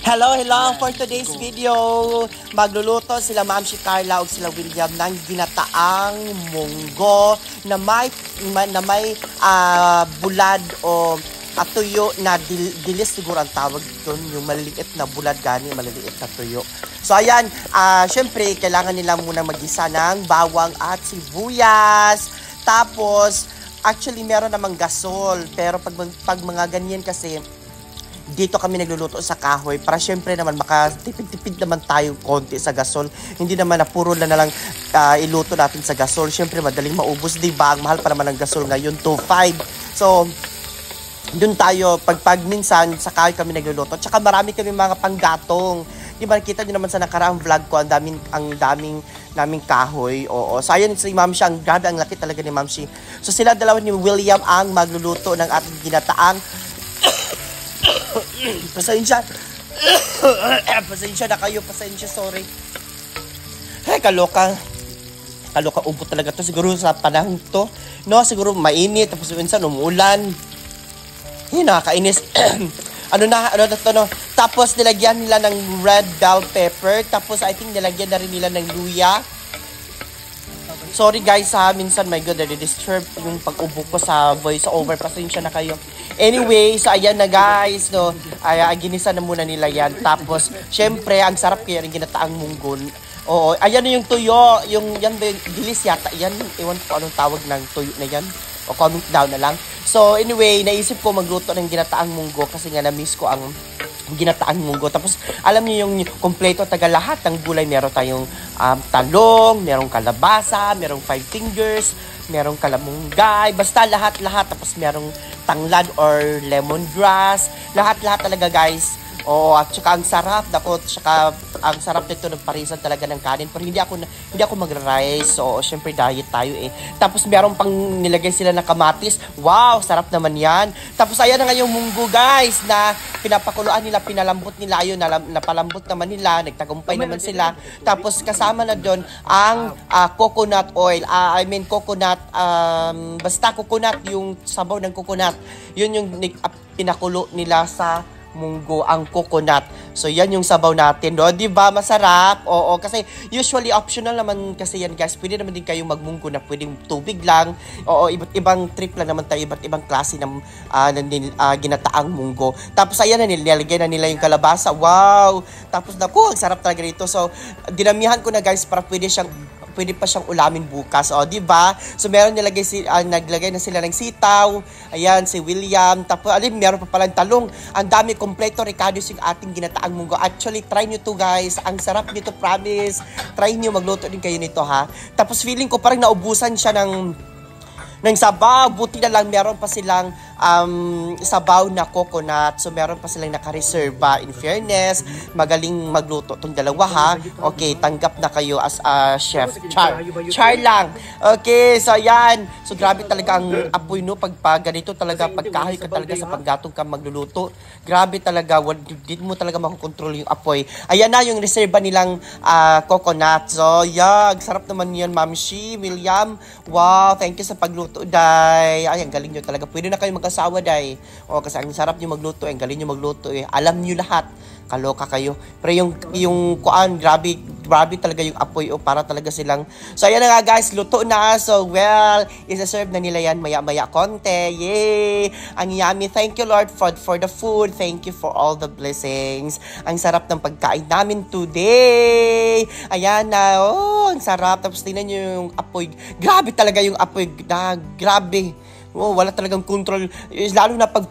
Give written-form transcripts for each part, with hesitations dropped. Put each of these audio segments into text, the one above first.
Hello for today's video. Magluluto sila Ma'am si Carla ug sila William ng ginataang munggo na may bulad o tuyo na dilis siguro ang tawag doon, yung maliliit na bulad gani, maliliit na tuyo. So ayan, syempre kailangan nila muna magisa ng bawang at sibuyas. Tapos actually meron namang gasol, pero pag mga ganyan kasi dito kami nagluluto sa kahoy para syempre naman makatipid-tipid naman tayo konti sa gasol. Hindi naman na puro na lang iluto natin sa gasol. Syempre madaling maubos, diba? Ang mahal pa naman ng gasol ngayon, 2.5. So, dun tayo, pag minsan sa kahoy kami nagluluto. Tsaka marami kami mga panggatong. Diba, nakita nyo naman sa nakaraang vlog ko, ang daming kahoy. Oo. So, ayun, si Ma'am Shi, grabe, ang laki talaga ni Ma'am Shi. So, sila dalawa ni William ang magluluto ng ating ginataang pasensya na kayo, sorry. Kaloka ubo talaga to siguro sa panahon to, no? Siguro mainit, tapos minsan umuulan, nakakainis. ano to, no? Tapos nilagyan nila ng red bell pepper, tapos I think nilagyan na rin nila ng luya. Sorry guys minsan my god, disturb yung pag-ubo ko sa voice over, pasensya na kayo. Anyway, so ayan na guys, no, ginisa na muna nila yan. Tapos, syempre, ang sarap kaya rin ginataang munggo. Oo, ayan na yung tuyo, yan ba yung dilis yata, yan, ewan ko anong tawag ng tuyo na yan, o comment down na lang. So, anyway, naisip ko magluto ng ginataang munggo kasi nga na-miss ko ang ginataang munggo. Tapos, alam niyo yung kompleto taga lahat ng gulay. Meron tayong talong, merong kalabasa, merong 5 fingers, merong kalamunggay, basta lahat-lahat. Tapos merong tanglad or lemongrass, lahat-lahat talaga guys. At saka ang sarap, tsaka ang sarap nito, nagparisan talaga ng kanin. Pero hindi ako magra-rice, so syempre diet tayo eh. Tapos meron pang nilagay sila na kamatis. Wow, sarap naman yan. Tapos ayan na nga yung munggo guys, na pinapakuluan nila, pinalambot nila, ayun, napalambot naman nila, nagtagumpay naman sila. Tapos kasama na doon ang coconut oil, basta coconut, yung sabaw ng coconut. Yun yung pinakulo nila sa munggo, ang coconut. So yan yung sabaw natin, no? 'Di ba? Masarap. Oo, kasi usually optional naman kasi yan, guys. Pwede naman din kayong magmunggo na pwedeng tubig lang. Oo, iba't ibang trip lang naman tayo, iba't ibang klase ng ginataang munggo. Tapos ayan na, nilagyan na nila yung kalabasa. Wow! Tapos naku, ang sarap talaga nito. So dinamihan ko na guys para pwede pa siyang ulamin bukas. O, di ba? So, naglagay na sila ng sitaw. Ayan, si William. Tapos, meron pa palang talong. Ang dami, kompleto, ricados yung ating ginataang munggo. Actually, try nyo to guys. Ang sarap nito, promise. Try nyo, magluto din kayo nito, ha? Tapos, feeling ko parang naubusan siya ng sabaw. Buti na lang, meron pa silang sabaw na coconut. So, meron pa silang nakareserva. In fairness, magaling magluto itong dalawa, ha? Okay, tanggap na kayo as a chef. Char lang. Okay, so ayan. So, grabe talaga ang apoy, no? Pag ganito talaga, pagkahoy ka talaga sa paggatong ka magluluto. Grabe talaga. Hindi mo talaga makukontrol yung apoy. Ayan na yung reserva nilang coconut. So, yeah. Sarap naman yun, Ma'am Shi, William. Wow, thank you sa pagluto, Day. Ay, ang galing nyo talaga. Pwede na kayo magkasawa, Day. Kasi ang sarap nyo magluto, ang galing nyo magluto eh. Alam nyo lahat. Kaloka kayo. Pero yung kuan, grabe talaga yung apoy para talaga silang. So ayan na nga guys, luto na. So well, isa-serve na nila yan maya-maya konti. Yay! Ang yummy. Thank you Lord for the food. Thank you for all the blessings. Ang sarap ng pagkain namin today. Ayan na. Oh, ang sarap. Tapos tingnan nyo yung apoy. Grabe talaga yung apoy. Grabe. Oh, wala talagang control. Lalo na pag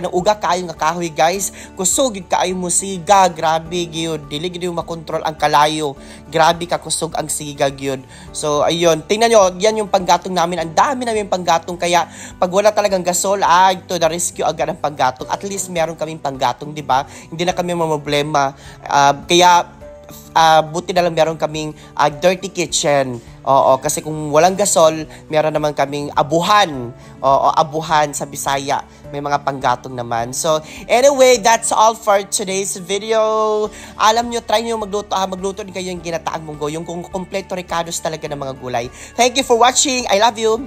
uga kayo nga kahoy, guys. Kusog kaayo mo siga, grabe gyud. Dili gyud makontrol ang kalayo. Grabe ka kusog ang siga gyud. So ayun, tingnan nyo, yan yung panggatong namin. Ang dami namin panggatong, kaya pag wala talagang gasol, to the rescue agad ang panggatong. At least meron kaming panggatong, di ba? Hindi na kami problema. Kaya buti na lang meron kaming dirty kitchen. Oo, kasi kung walang gasol, meron naman kaming abuhan. Oo, abuhan sa Bisaya. May mga panggatong naman. So, anyway, that's all for today's video. Alam nyo, try nyo magluto din kayo yung ginataang munggo. Yung kompleto ricados talaga ng mga gulay. Thank you for watching. I love you.